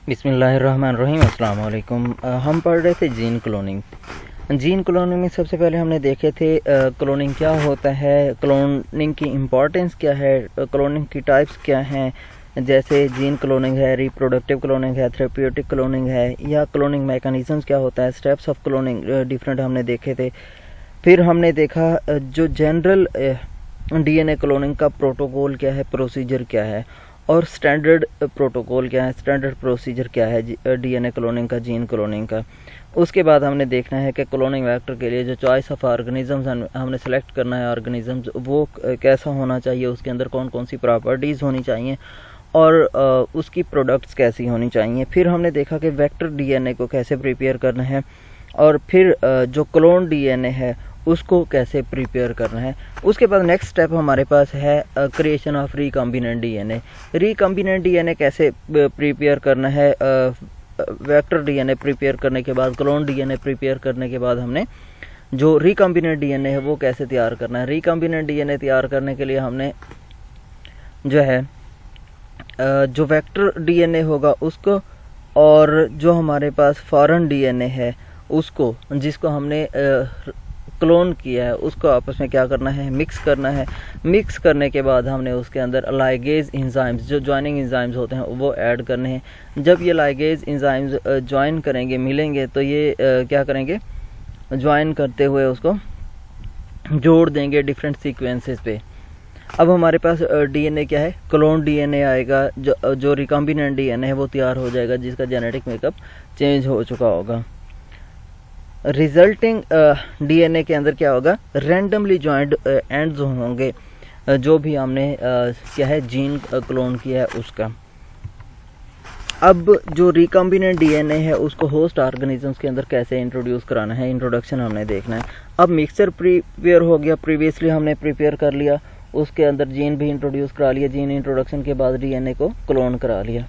बिस्मिल्लाहिर्रहमानिर्रहीम। अस्सलाम वालेकुम। हम पढ़ रहे थे जीन क्लोनिंग। जीन क्लोनिंग में सबसे पहले हमने देखे थे क्लोनिंग क्या होता है, क्लोनिंग की इम्पोर्टेंस क्या है, क्लोनिंग की टाइप्स क्या हैं, जैसे जीन क्लोनिंग है, रिप्रोडक्टिव क्लोनिंग है, थेरेप्यूटिक क्लोनिंग है, या क्लोनिंग मैकेनिज्म्स क्या होता है, स्टेप्स ऑफ क्लोनिंग डिफरेंट हमने देखे थे। फिर हमने देखा जो जनरल डीएनए क्लोनिंग का प्रोटोकॉल क्या है, प्रोसीजर क्या है, और स्टैंडर्ड प्रोटोकॉल क्या है, स्टैंडर्ड प्रोसीजर क्या है डीएनए क्लोनिंग का, जीन क्लोनिंग का। उसके बाद हमने देखना है कि क्लोनिंग वेक्टर के लिए जो चॉइस ऑफ ऑर्गेनिजम्स हमने सेलेक्ट करना है, ऑर्गेनिजम्स वो कैसा होना चाहिए, उसके अंदर कौन कौन सी प्रॉपर्टीज़ होनी चाहिए और उसकी प्रोडक्ट्स कैसी होनी चाहिए। फिर हमने देखा कि वेक्टर डीएनए को कैसे प्रिपेयर करना है, और फिर जो क्लोन डीएनए है उसको कैसे प्रिपेयर करना है। उसके बाद नेक्स्ट स्टेप हमारे पास है creation of recombinant DNA. Recombinant DNA कैसे प्रिपेयर करना है, वेक्टर डीएनए प्रिपेयर करने के बाद, क्लोन डीएनए प्रिपेयर करने के बाद हमने जो रिकॉम्बिनेंट डीएनए है वो कैसे तैयार करना है। रिकॉम्बिनेंट डीएनए तैयार करने के लिए हमने जो है जो वेक्टर डीएनए होगा उसको, और जो हमारे पास फॉरेन डीएनए है उसको, जिसको हमने क्लोन किया है, उसको आपस में क्या करना है, मिक्स करना है। मिक्स करने के बाद हमने उसके अंदर लाइगेज इंजाइम्स, जो ज्वाइनिंग इंजाइम्स होते हैं वो ऐड करने हैं। जब ये लाइगेज इंजाइम्स ज्वाइन करेंगे, मिलेंगे, तो ये क्या करेंगे, ज्वाइन करते हुए उसको जोड़ देंगे डिफरेंट सीक्वेंसेस पे। अब हमारे पास डीएनए क्या है, क्लोन डीएनए आएगा, जो रिकॉम्बिनेंट डीएनए है वो तैयार हो जाएगा, जिसका जेनेटिक मेकअप चेंज हो चुका होगा। रिजल्टिंग डीएनए के अंदर क्या होगा, रैंडमली जॉइंट एंड्स होंगे, जो भी हमने क्या है जीन क्लोन किया है उसका। अब जो रिकॉम्बिनेंट डीएनए है उसको होस्ट ऑर्गेनिजम्स के अंदर कैसे इंट्रोड्यूस कराना है, इंट्रोडक्शन हमने देखना है। अब मिक्सचर प्रिपेयर हो गया, प्रीवियसली हमने प्रिपेयर कर लिया, उसके अंदर जीन भी इंट्रोड्यूस करा लिया, जीन इंट्रोडक्शन के बाद डीएनए को क्लोन करा लिया।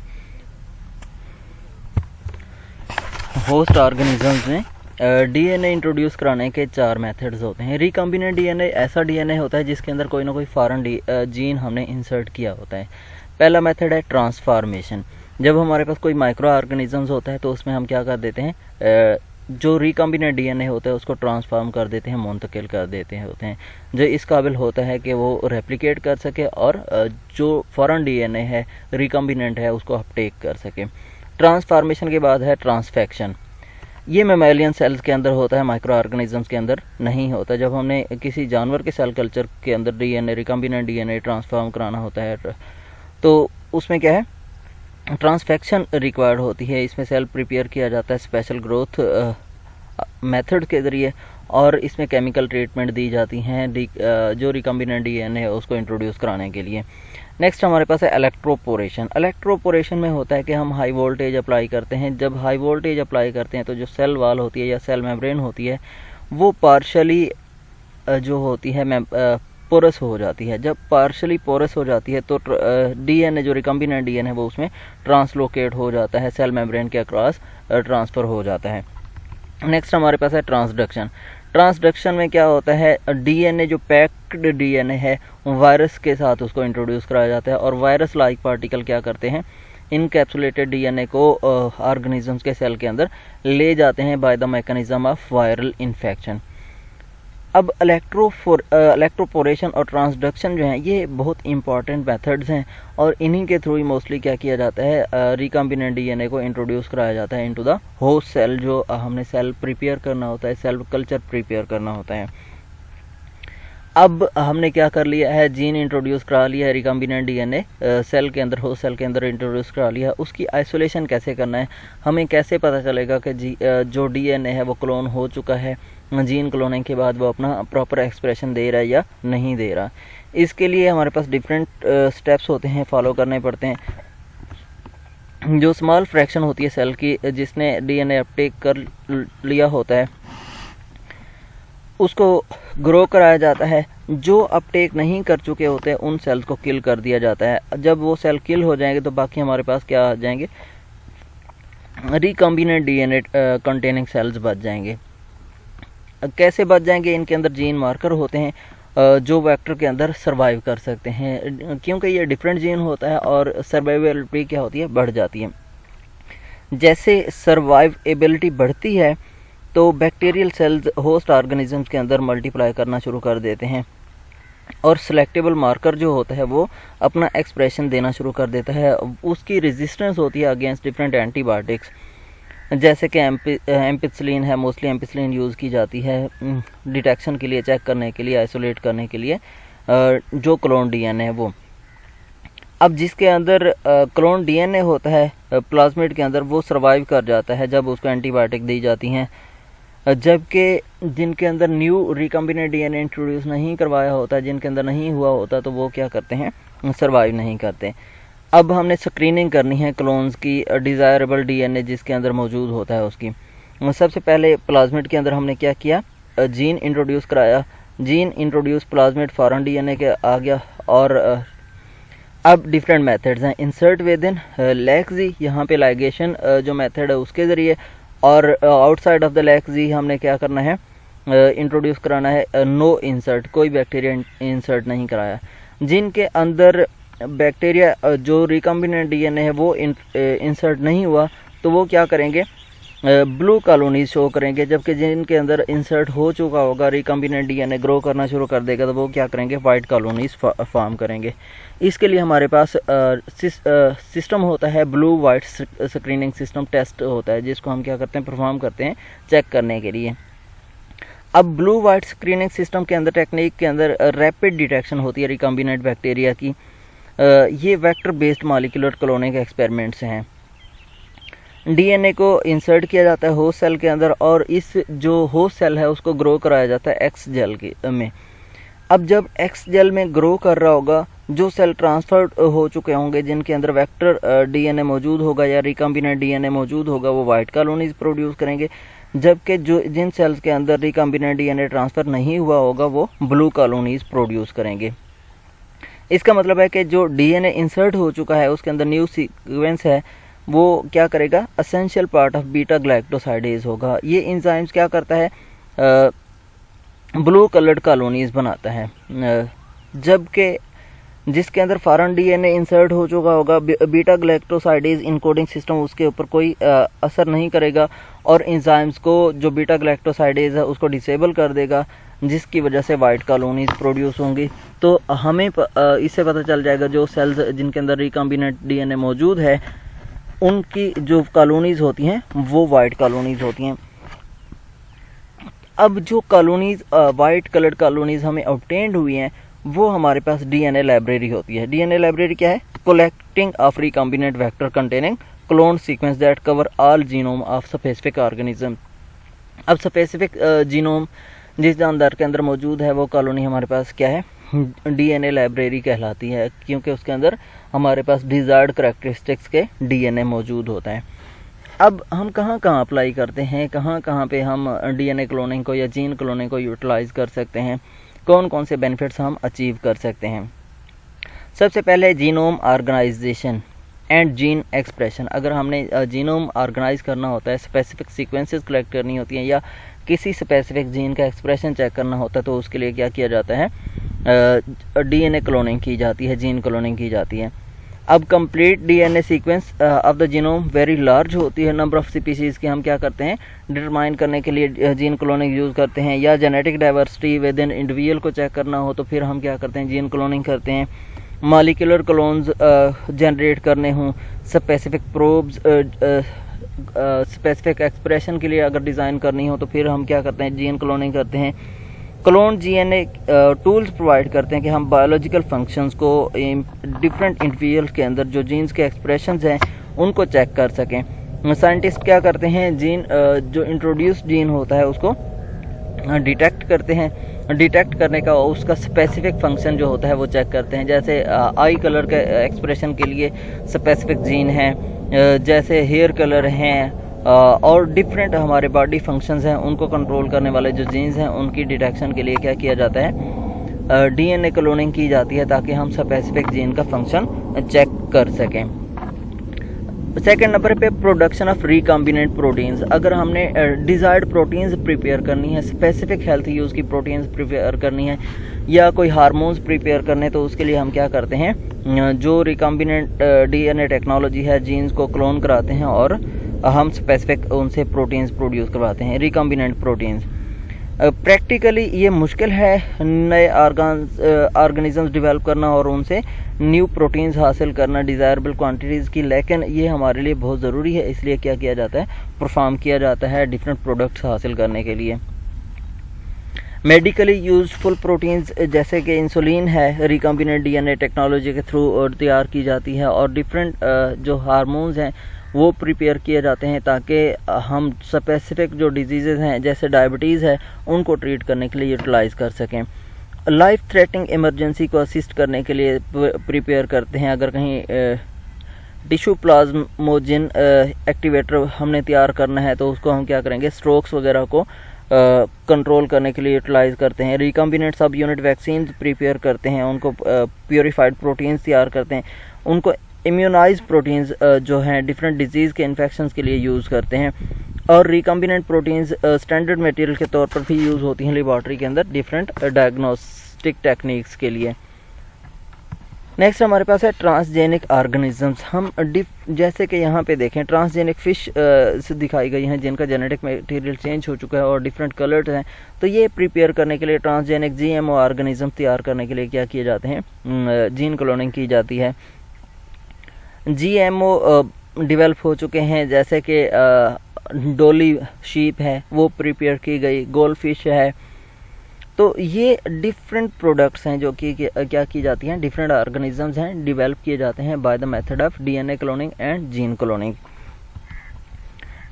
होस्ट ऑर्गेनिजम्स में डीएनए इंट्रोड्यूस कराने के 4 मेथड्स होते हैं। रिकॉम्बिनेंट डीएनए ऐसा डीएनए होता है जिसके अंदर कोई ना कोई फॉरेन जीन हमने इंसर्ट किया होता है। पहला मेथड है ट्रांसफॉर्मेशन। जब हमारे पास कोई माइक्रो ऑर्गेनिजम्स होता है तो उसमें हम क्या कर देते हैं, जो रिकॉम्बिनेंट डीएनए होता है उसको ट्रांसफॉर्म कर देते हैं, मुंतकिल कर देते हैं होते हैं, जो इस काबिल होता है कि वो रेप्लिकेट कर सके और जो फॉरेन डीएनए है, रिकॉम्बिनेंट है, उसको अपटेक कर सके। ट्रांसफॉर्मेशन के बाद है ट्रांसफेक्शन। ये मैमेलियन सेल्स के अंदर होता है, माइक्रो ऑर्गेनिजम्स के अंदर नहीं होता। जब हमने किसी जानवर के सेल कल्चर के अंदर डीएनए, रिकॉम्बिनेंट डीएनए ट्रांसफॉर्म कराना होता है तो उसमें क्या है, ट्रांसफेक्शन रिक्वायर्ड होती है। इसमें सेल प्रिपेयर किया जाता है स्पेशल ग्रोथ मेथड के ज़रिए, और इसमें केमिकल ट्रीटमेंट दी जाती हैं जो रिकॉम्बिनेंट डीएनए है उसको इंट्रोड्यूस कराने के लिए। नेक्स्ट हमारे पास है इलेक्ट्रोपोरेशन। इलेक्ट्रोपोरेशन में होता है कि हम हाई वोल्टेज अप्लाई करते हैं। जब हाई वोल्टेज अप्लाई करते हैं तो जो सेल वॉल होती है या सेल मेम्ब्रेन होती है वो पार्शली जो होती है पोरस हो जाती है। जब पार्शली पोरस हो जाती है तो डीएनए, जो रिकॉम्बिनेंट डीएनए है वो उसमें ट्रांसलोकेट हो जाता है, सेल मेम्ब्रेन के अक्रॉस ट्रांसफ़र हो जाता है। नेक्स्ट हमारे पास है ट्रांसडक्शन। ट्रांसडक्शन में क्या होता है, डीएनए जो पैक्ड डीएनए है वायरस के साथ उसको इंट्रोड्यूस कराया जाता है, और वायरस लाइक पार्टिकल क्या करते हैं, इनकैप्सुलेटेड डीएनए को ऑर्गेनिजम्स के सेल के अंदर ले जाते हैं by the mechanism of viral infection. अब इलेक्ट्रोपोरेशन और ट्रांसडक्शन जो हैं ये बहुत इंपॉर्टेंट मेथड्स हैं, और इन्हीं के थ्रू ही मोस्टली क्या किया जाता है, रिकॉम्बिनेंट डीएनए को इंट्रोड्यूस कराया जाता है इनटू द होस्ट सेल। जो हमने सेल प्रिपेयर करना होता है, सेल कल्चर प्रिपेयर करना होता है। अब हमने क्या कर लिया है, जीन इंट्रोड्यूस करा लिया है, रिकॉम्बिनेंट डीएनए सेल के अंदर, होस्ट सेल के अंदर इंट्रोड्यूस करा लिया है। उसकी आइसोलेशन कैसे करना है, हमें कैसे पता चलेगा कि जो डीएनए है वो क्लोन हो चुका है, जीन क्लोनिंग के बाद वो अपना प्रॉपर एक्सप्रेशन दे रहा है या नहीं दे रहा। इसके लिए हमारे पास डिफरेंट स्टेप्स होते हैं, फॉलो करने पड़ते हैं। जो स्मॉल फ्रैक्शन होती है सेल की, जिसने डीएनए अपटेक कर लिया होता है, उसको ग्रो कराया जाता है। जो अपटेक नहीं कर चुके होते हैं उन सेल्स को किल कर दिया जाता है। जब वो सेल किल हो जाएंगे तो बाकी हमारे पास क्या आ जाएंगे, रिकॉम्बिनेंट डीएनए कंटेनिंग सेल्स बच जाएंगे। कैसे बच जाएंगे, इनके अंदर जीन मार्कर होते हैं जो वेक्टर के अंदर सर्वाइव कर सकते हैं, क्योंकि ये डिफरेंट जीन होता है और सर्वाइवलिटी क्या होती है, बढ़ जाती है। जैसे सर्वाइवेबिलिटी बढ़ती है तो बैक्टीरियल सेल्स होस्ट ऑर्गेनिजम्स के अंदर मल्टीप्लाई करना शुरू कर देते हैं और सिलेक्टेबल मार्कर जो होता है वो अपना एक्सप्रेशन देना शुरू कर देता है। उसकी रेजिस्टेंस होती है अगेंस्ट डिफरेंट एंटीबायोटिक्स, जैसे कि एम्पिसिलिन है, मोस्टली एम्पिसिलिन यूज़ की जाती है डिटेक्शन के लिए, चेक करने के लिए, आइसोलेट करने के लिए जो क्लोन डीएनए है वो। अब जिसके अंदर क्लोन डीएनए होता है प्लाज्मिड के अंदर, वो सर्वाइव कर जाता है जब उसको एंटीबायोटिक दी जाती हैं, जबकि जिनके अंदर न्यू रिकम्बिनेंट डीएनए इंट्रोड्यूस नहीं करवाया होता, जिनके अंदर नहीं हुआ होता, तो वो क्या करते हैं, सर्वाइव नहीं करते। अब हमने स्क्रीनिंग करनी है क्लोन्स की डिज़ायरेबल डीएनए जिसके अंदर मौजूद होता है उसकी। सबसे पहले प्लाज्मिड के अंदर हमने क्या किया, जीन इंट्रोड्यूस कराया, gene introduce plasmid foreign DNA के आ गया। और अब डिफरेंट मेथड्स हैं, इंसर्ट विद इन लैक्सी, यहाँ पे लाइगेशन जो मेथड है उसके ज़रिए, और आउटसाइड ऑफ द लैक्सी हमने क्या करना है, इंट्रोड्यूस कराना है नो इंसर्ट, कोई बैक्टीरिया इंसर्ट नहीं कराया। जिनके अंदर बैक्टीरिया जो रिकम्बिनेंट डीएनए है वो इंसर्ट नहीं हुआ तो वो क्या करेंगे, ब्लू कॉलोनीज शो करेंगे, जबकि जिनके अंदर इंसर्ट हो चुका होगा, रिकम्बिनेंट डीएनए ग्रो करना शुरू कर देगा, तो वो क्या करेंगे, वाइट कॉलोनीज फॉर्म करेंगे। इसके लिए हमारे पास सिस्टम होता है, blue white screening system test होता है, जिसको हम क्या करते हैं, परफॉर्म करते हैं चेक करने के लिए। अब ब्लू वाइट स्क्रीनिंग सिस्टम के अंदर, टेक्निक के अंदर रैपिड डिटेक्शन होती है रिकम्बिनेंट बैक्टीरिया की। ये vector based molecular cloning experiments हैं। डीएनए को इंसर्ट किया जाता है होस्ट सेल के अंदर, और इस जो होस्ट सेल है उसको ग्रो कराया जाता है एक्स जेल में। अब जब एक्स जेल में ग्रो कर रहा होगा, जो सेल ट्रांसफर हो चुके होंगे, जिनके अंदर वेक्टर डीएनए मौजूद होगा या रिकम्बिनेंट डीएनए मौजूद होगा, वो वाइट कॉलोनीज प्रोड्यूस करेंगे, जबकि जो जिन सेल्स के अंदर रिकम्बिनेंट डीएनए ट्रांसफर नहीं हुआ होगा वो ब्लू कॉलोनीज प्रोड्यूस करेंगे। इसका मतलब है कि जो डीएनए इंसर्ट हो चुका है उसके अंदर न्यू सीक्वेंस है, वो क्या करेगा, essential part of beta glycosidase होगा। ये एंजाइम्स क्या करता है, ब्लू कलर्ड कॉलोनीज बनाता है, जबकि जिसके अंदर फॉरेन डीएनए इंसर्ट हो चुका होगा, बीटा ग्लाइकोसाइडेज इनकोडिंग सिस्टम उसके ऊपर कोई असर नहीं करेगा और एंजाइम्स को जो बीटा ग्लाइकोसाइडेज है उसको डिसेबल कर देगा, जिसकी वजह से वाइट कॉलोनीज प्रोड्यूस होंगी। तो हमें इससे पता चल जाएगा जो सेल्स जिनके अंदर रिकम्बिनेंट डीएनए मौजूद है उनकी जो कॉलोनीज होती हैं वो वाइट कॉलोनीज होती हैं। अब जो कॉलोनीज वाइट कलर्ड कॉलोनीज हमें ऑब्टेन्ड हुई हैं वो हमारे पास डीएनए लाइब्रेरी होती है। डीएनए लाइब्रेरी क्या है, collecting of recombinant vector containing clone sequence that cover all genome of specific organism. अब स्पेसिफिक जीनोम जिस जानदार के अंदर मौजूद है वो कॉलोनी हमारे पास क्या है, डीएनए लाइब्रेरी कहलाती है, क्योंकि उसके अंदर हमारे पास डिजायर्ड करैक्टरिस्टिक्स के डीएनए मौजूद होता है। अब हम कहाँ कहाँ अप्लाई करते हैं, कहाँ कहाँ पे हम डीएनए क्लोनिंग को या जीन क्लोनिंग को यूटिलाइज कर सकते हैं, कौन कौन से बेनिफिट्स हम अचीव कर सकते हैं। सबसे पहले genome organisation and gene expression. अगर हमने जीनोम ऑर्गेनाइज करना होता है, स्पेसिफिक सीक्वेंसेस कलेक्ट करनी होती हैं या किसी स्पेसिफिक जीन का एक्सप्रेशन चेक करना होता है, तो उसके लिए क्या किया जाता है, डीएनए क्लोनिंग की जाती है, जीन क्लोनिंग की जाती है। अब complete DNA sequence of the genome very large होती है, नंबर ऑफ स्पीशीज़ की हम क्या करते हैं डिटरमाइन करने के लिए जीन क्लोनिंग यूज़ करते हैं, या genetic diversity with in individual को चेक करना हो तो फिर हम क्या करते हैं, जीन क्लोनिंग करते हैं। मॉलिक्यूलर क्लोन्स जनरेट करने हों, स्पेसिफिक प्रोब्स स्पेसिफिक एक्सप्रेशन के लिए अगर डिज़ाइन करनी हो तो फिर हम क्या करते हैं, जीन क्लोनिंग करते हैं। क्लोन डीएनए टूल्स प्रोवाइड करते हैं कि हम बायोलॉजिकल फंक्शंस को डिफरेंट इंडिविजुअल्स के अंदर जो जीन्स के एक्सप्रेशंस हैं उनको चेक कर सकें। साइंटिस्ट क्या करते हैं, जीन जो इंट्रोड्यूस जीन होता है उसको डिटेक्ट करते हैं, डिटेक्ट करने का उसका स्पेसिफिक फंक्शन जो होता है वो चेक करते हैं। जैसे आई कलर के एक्सप्रेशन के लिए स्पेसिफिक जीन है, जैसे हेयर कलर हैं, और डिफरेंट हमारे बॉडी फंक्शंस हैं उनको कंट्रोल करने वाले जो जीन्स हैं उनकी डिटेक्शन के लिए क्या किया जाता है, डीएनए क्लोनिंग की जाती है ताकि हम स्पेसिफिक जीन का फंक्शन चेक कर सकें। सेकेंड नंबर पे प्रोडक्शन ऑफ रिकम्बिनेंट प्रोटीन्स। अगर हमने डिजायर्ड प्रोटीन्स प्रिपेयर करनी है, स्पेसिफिक हेल्थ यूज़ की प्रोटीन्स प्रिपेयर करनी है या कोई हार्मोन्स प्रिपेयर करने, तो उसके लिए हम क्या करते हैं, जो रिकम्बिनेंट डीएनए टेक्नोलॉजी है, जीन्स को क्लोन कराते हैं और हम स्पेसिफिक उनसे प्रोटीन्स प्रोड्यूस करवाते हैं, रिकम्बिनेंट प्रोटीन्स। प्रैक्टिकली ये मुश्किल है नए ऑर्गेनिजम्स डेवलप करना और उनसे न्यू प्रोटीन्स हासिल करना डिज़ायरेबल क्वांटिटीज़ की, लेकिन ये हमारे लिए बहुत ज़रूरी है। इसलिए क्या किया जाता है, परफॉर्म किया जाता है डिफरेंट प्रोडक्ट्स हासिल करने के लिए। मेडिकली यूजफुल प्रोटीन्स जैसे कि इंसुलिन है, रिकम्बिनेंट डीएनए टेक्नोलॉजी के थ्रू तैयार की जाती है, और डिफरेंट जो हार्मोन्स हैं वो प्रिपेयर किए जाते हैं ताकि हम स्पेसिफिक जो डिजीज़ हैं जैसे डायबिटीज़ है उनको ट्रीट करने के लिए यूटिलाइज़ कर सकें। लाइफ थ्रेटनिंग इमरजेंसी को असिस्ट करने के लिए प्रिपेयर करते हैं। अगर कहीं टिश्यू प्लाज्मोजिन एक्टिवेटर हमने तैयार करना है तो उसको हम क्या करेंगे, स्ट्रोक्स वगैरह को कंट्रोल करने के लिए यूटिलाइज़ करते हैं। रिकम्बिनेंट सब यूनिट वैक्सीन प्रिपेयर करते हैं, उनको प्योरीफाइड प्रोटीन्स तैयार करते हैं, उनको इम्यूनाइज प्रोटीन्स जो हैं डिफरेंट डिजीज़ के इन्फेक्शंस के लिए यूज़ करते हैं। और रिकम्बिनेंट प्रोटीन्स स्टैंडर्ड मटेरियल के तौर पर भी यूज़ होती हैं लेबॉर्ट्री के अंदर डिफरेंट डायग्नोस्टिक टेक्निक्स के लिए। नेक्स्ट हमारे पास है ट्रांसजेनिक ऑर्गेनिजम्स। हम जैसे कि यहाँ पे देखें ट्रांसजेनिक फिश दिखाई गई हैं जिनका जेनेटिक मटेरियल चेंज हो चुका है और डिफरेंट कलर्स हैं। तो ये प्रिपेयर करने के लिए ट्रांसजेनिक जीएमओ ऑर्गेनिज्म तैयार करने के लिए क्या किए जाते हैं, जीन क्लोनिंग की जाती है। जीएमओ डेवलप हो चुके हैं जैसे कि डोली शीप है वो प्रिपेयर की गई, गोल्ड फिश है। तो ये डिफरेंट प्रोडक्ट्स हैं जो कि क्या की जाती हैं, डिफरेंट ऑर्गेनिजम्स हैं डेवलप किए जाते हैं by the method of DNA cloning and gene cloning.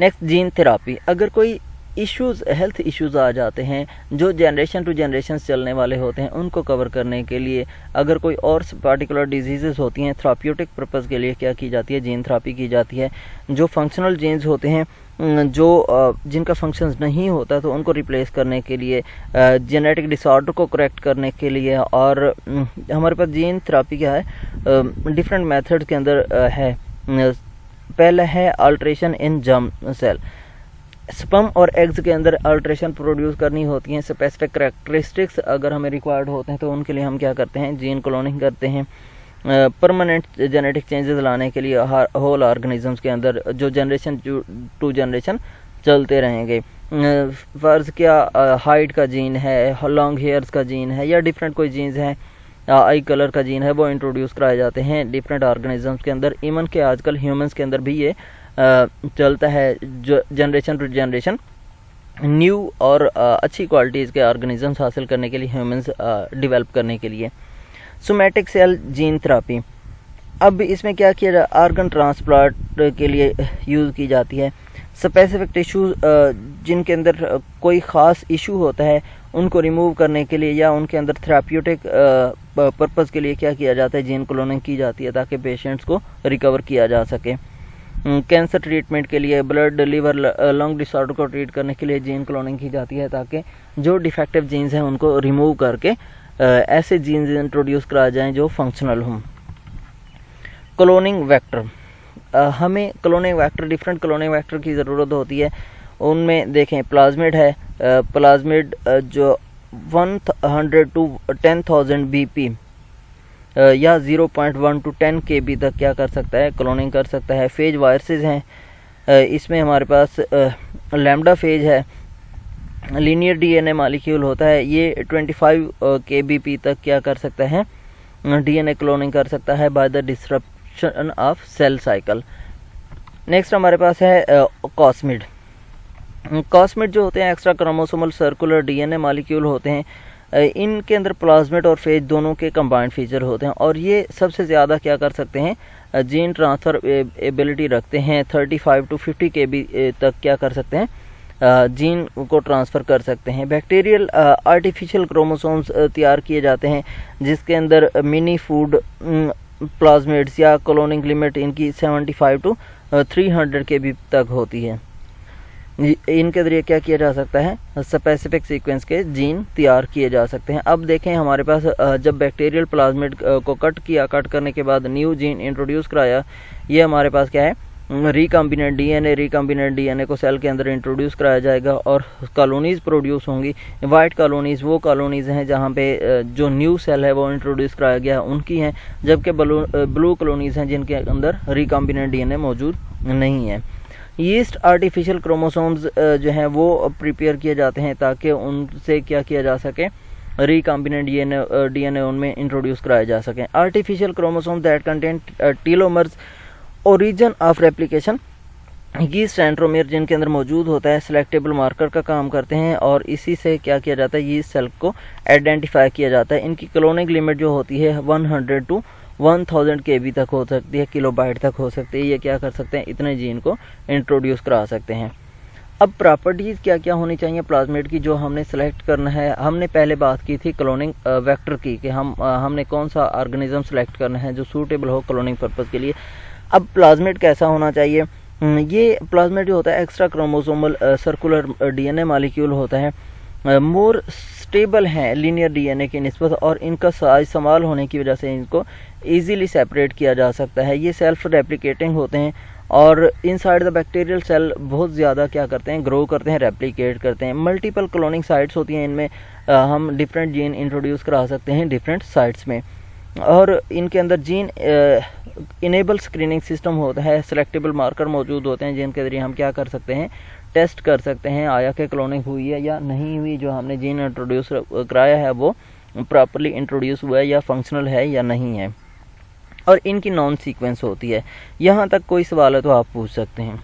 Next gene therapy. अगर कोई इश्यूज हेल्थ इश्यूज आ जाते हैं जो जनरेशन टू जनरेशन चलने वाले होते हैं उनको कवर करने के लिए, अगर कोई और पार्टिकुलर डिजीज़ होती हैं थेराप्यूटिक पर्पज़ के लिए क्या की जाती है, जीन थेरापी की जाती है। जो फंक्शनल जीन्स होते हैं जो जिनका फंक्शंस नहीं होता तो उनको रिप्लेस करने के लिए, जेनेटिक डिसऑर्डर को करेक्ट करने के लिए। और हमारे पास जीन थेरापी क्या है, डिफरेंट मेथड्स के अंदर है। पहला है alteration in germ cell. Sperm और एग्स के अंदर अल्ट्रेशन प्रोड्यूस करनी होती हैं, स्पेसिफिक करैक्टरिस्टिक्स अगर हमें रिक्वायर्ड होते हैं तो उनके लिए हम क्या करते हैं, जीन क्लोनिंग करते हैं। परमानेंट जेनेटिक चेंजेस लाने के लिए होल ऑर्गेनिजम्स के अंदर जो जनरेशन टू जनरेशन चलते रहेंगे। फर्ज क्या हाइट का जीन है, लॉन्ग हेयर्स का जीन है, या डिफरेंट कोई जीन्स हैं, आई कलर का जीन है, वो इंट्रोड्यूस कराए जाते हैं डिफरेंट ऑर्गेनिजम्स के अंदर। इवन के आजकल ह्यूमंस के अंदर भी ये चलता है जो जनरेशन टू जनरेशन न्यू और अच्छी क्वालिटीज़ के ऑर्गेनिजम्स हासिल करने के लिए ह्यूमंस डेवलप करने के लिए। Somatic cell gene therapy. अब इसमें क्या किया जाए, ऑर्गन ट्रांसप्लांट के लिए यूज़ की जाती है। स्पेसिफिक टिश्यूज जिनके अंदर कोई ख़ास इशू होता है उनको रिमूव करने के लिए या उनके अंदर थेराप्यूटिक पर्पज़ के लिए क्या किया जाता है, जीन क्लोनिंग की जाती है ताकि पेशेंट्स को रिकवर किया जा सके। कैंसर ट्रीटमेंट के लिए, ब्लड लिवर लंग डिसऑर्डर को ट्रीट करने के लिए जीन क्लोनिंग की जाती है ताकि जो डिफेक्टिव जीन्स हैं उनको रिमूव करके ऐसे जीन्स इंट्रोड्यूस कराए जाएं जो फंक्शनल हों। Cloning vector. हमें cloning vector, different cloning vector की ज़रूरत होती है। उनमें देखें प्लाज्मिड है, प्लाज्मिड जो 100 to 10,000 BP या 0.1 to 10 KB तक क्या कर सकता है, क्लोनिंग कर सकता है। फेज वायरसेस हैं, इसमें हमारे पास लैम्डा फेज है, लीनियर डीएनए मॉलिक्यूल होता है, ये 25 kbp तक क्या कर सकता है, डीएनए क्लोनिंग कर सकता है by the disruption of cell cycle. Next हमारे पास है कॉस्मिड। कॉस्मिड जो होते हैं extra chromosomal circular DNA molecule होते हैं, इनके अंदर प्लाज्मिड और फेज दोनों के कंबाइंड फीचर होते हैं और ये सबसे ज़्यादा क्या कर सकते हैं, जीन ट्रांसफ़र एबिलिटी रखते हैं। 35 to 50 kb तक क्या कर सकते हैं, जीन को ट्रांसफ़र कर सकते हैं। बैक्टीरियल आर्टिफिशियल क्रोमोसोम्स तैयार किए जाते हैं जिसके अंदर मिनी फूड प्लाज्मिड्स या क्लोनिंग लिमिट इनकी 75 to 300 kb तक होती है। इनके ज़रिए क्या किया जा सकता है, स्पेसिफिक सीक्वेंस के जीन तैयार किए जा सकते हैं। अब देखें हमारे पास जब बैक्टीरियल प्लाज्मिड को कट किया, कट करने के बाद न्यू जीन इंट्रोड्यूस कराया, ये हमारे पास क्या है, रिकम्बिनेंट डीएनए। रिकम्बिनेंट डीएनए को सेल के अंदर इंट्रोड्यूस कराया जाएगा और कॉलोनीज़ प्रोड्यूस होंगी। वाइट कॉलोनीज़ वो कॉलोनीज़ हैं जहाँ पे जो न्यू सेल है वो इंट्रोड्यूस कराया गया है उनकी हैं, जबकि ब्लू कॉलोनीज़ हैं जिनके अंदर रिकम्बिनेंट डीएनए मौजूद नहीं है। यीस्ट आर्टिफिशियल क्रोमोसोम्स जो हैं वो प्रिपेयर किए जाते हैं ताकि उनसे क्या किया जा सके, रिकॉम्बिनेंट डीएनए उनमें इंट्रोड्यूस कराया जा सके। Artificial chromosome that contain telomeres origin of replication, yeast centromere जिनके अंदर मौजूद होता है, सिलेक्टेबल मार्कर का काम करते हैं और इसी से क्या किया जाता है, यीस्ट सेल को आइडेंटिफाई किया जाता है। इनकी क्लोनिंग लिमिट जो होती है 100 to 1000 KB तक हो सकती है, किलोबाइट तक हो सकती है। ये क्या कर सकते हैं, इतने जीन को इंट्रोड्यूस करा सकते हैं। अब प्रॉपर्टीज़ क्या क्या होनी चाहिए प्लाज्मिड की जो हमने सेलेक्ट करना है। हमने पहले बात की थी क्लोनिंग वेक्टर की कि हमने कौन सा ऑर्गेनिज्म सेलेक्ट करना है जो सूटेबल हो क्लोनिंग पर्पज़ के लिए। अब प्लाज्मिड कैसा होना चाहिए, ये प्लाज्मिड जो होता है extra chromosomal circular DNA molecule होता है, मोर स्टेबल हैं लीनियर डीएनए की निस्बत और इनका साइज स्मॉल होने की वजह से इनको इजीली सेपरेट किया जा सकता है। ये सेल्फ रेप्लिकेटिंग होते हैं और इनसाइड द बैक्टीरियल सेल बहुत ज़्यादा क्या करते हैं, ग्रो करते हैं, रेप्लिकेट करते हैं। मल्टीपल क्लोनिंग साइट्स होती हैं इनमें, हम डिफरेंट जीन इंट्रोड्यूस करा सकते हैं डिफरेंट साइट्स में। और इनके अंदर जीन इनेबल स्क्रीनिंग सिस्टम होता है, सिलेक्टेबल मार्कर मौजूद होते हैं जिनके ज़रिए हम क्या कर सकते हैं, टेस्ट कर सकते हैं आया कि क्लोनिंग हुई है या नहीं हुई, जो हमने जीन इंट्रोड्यूस कराया है वो प्रॉपरली इंट्रोड्यूस हुआ है या फंक्शनल है या नहीं है। और इनकी नॉन सीक्वेंस होती है। यहाँ तक कोई सवाल है तो आप पूछ सकते हैं।